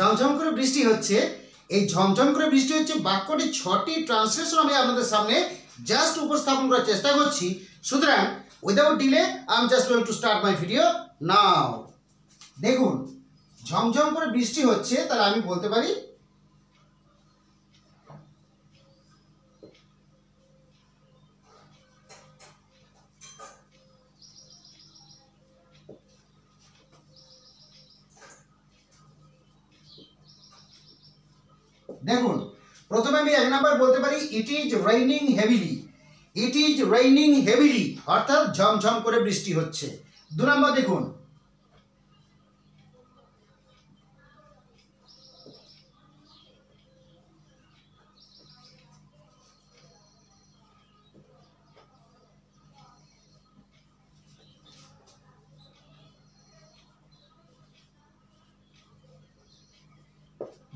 ঝমঝম করে বৃষ্টি হচ্ছে, এই ঝমঝম করে বৃষ্টি হচ্ছে বাক্যটি 6টি ট্রান্সলেশন আমি আপনাদের সামনে জাস্ট উপস্থাপন করার চেষ্টা করছি। সুতরাং without delay I am just going to start my video now. দেখুন, ঝমঝম করে বৃষ্টি হচ্ছে, তাহলে আমি বলতে পারি দেখুন, প্রথমে আমি 1 নাম্বার বলতে পারি ইট is raining heavily. It is raining heavily অর্থাৎ ঝমঝম করে বৃষ্টি হচ্ছে। 2 নাম্বার দেখুন,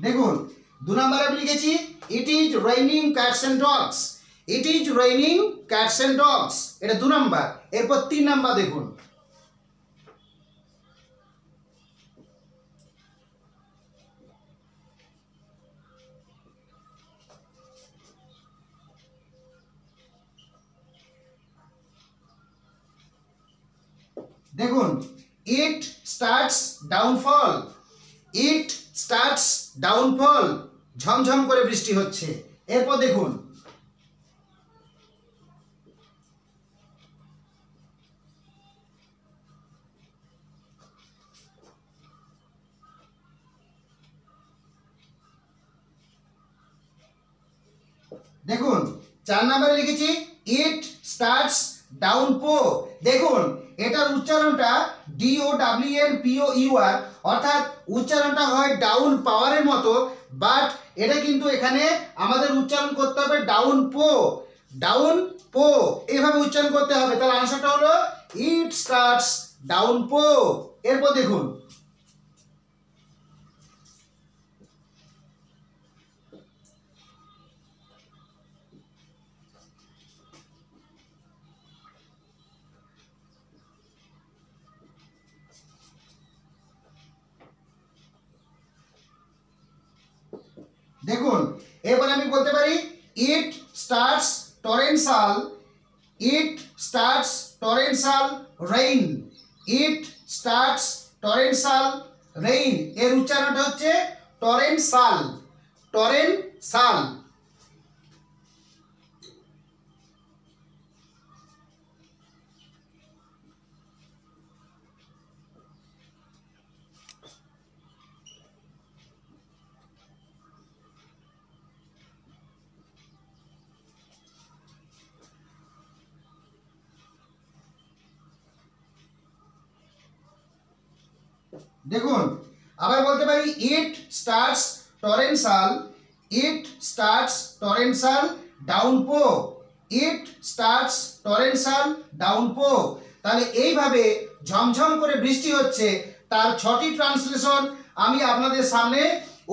দেখুন 2 নাম্বারে আমি লিখেছি it is raining cats and dogs. It is raining cats and dogs, এটা 2 নাম্বার। এরপর 3 নাম্বার দেখুন, দেখুন it starts downfall. It starts downfall, ঝমঝম করে বৃষ্টি হচ্ছে। এরপর দেখুন, দেখুন 4 নাম্বারে লিখেছি ইট স্টার্টস ডাউনপো। দেখুন এটার উচ্চারণটা DOWNPOUR, অর্থাৎ উচ্চারণটা হয় ডাউন পাওয়ারের মতো, বাট এটা কিন্তু এখানে আমাদের উচ্চারণ করতে হবে ডাউন পো। ডাউন পো এইভাবে উচ্চারণ করতে হবে। তাহলে আনসারটা হলো ইট স্টার্টস ডাউন পো। এরপর দেখুন, দেখুন এরপরে আমি বলতে পারি it starts torrential. It starts torrential rain. It starts torrential rain, এর উচ্চারণটা হচ্ছে টরেন্সাল। টরেন্সাল। দেখুন আবার বলতে পারি it starts torrential. It starts torrential downpour. It starts torrential downpour. তাহলে এইভাবে ঝমঝম করে বৃষ্টি হচ্ছে তার 6টি ট্রান্সলেশন আমি আপনাদের সামনে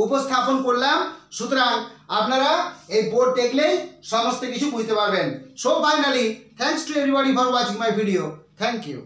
উপস্থাপন করলাম। সুতরাং আপনারা এই বোর্ড দেখলেই সমস্ত কিছু বুঝতে পারবেন। So finally thanks to everybody for watching my video. Thank you.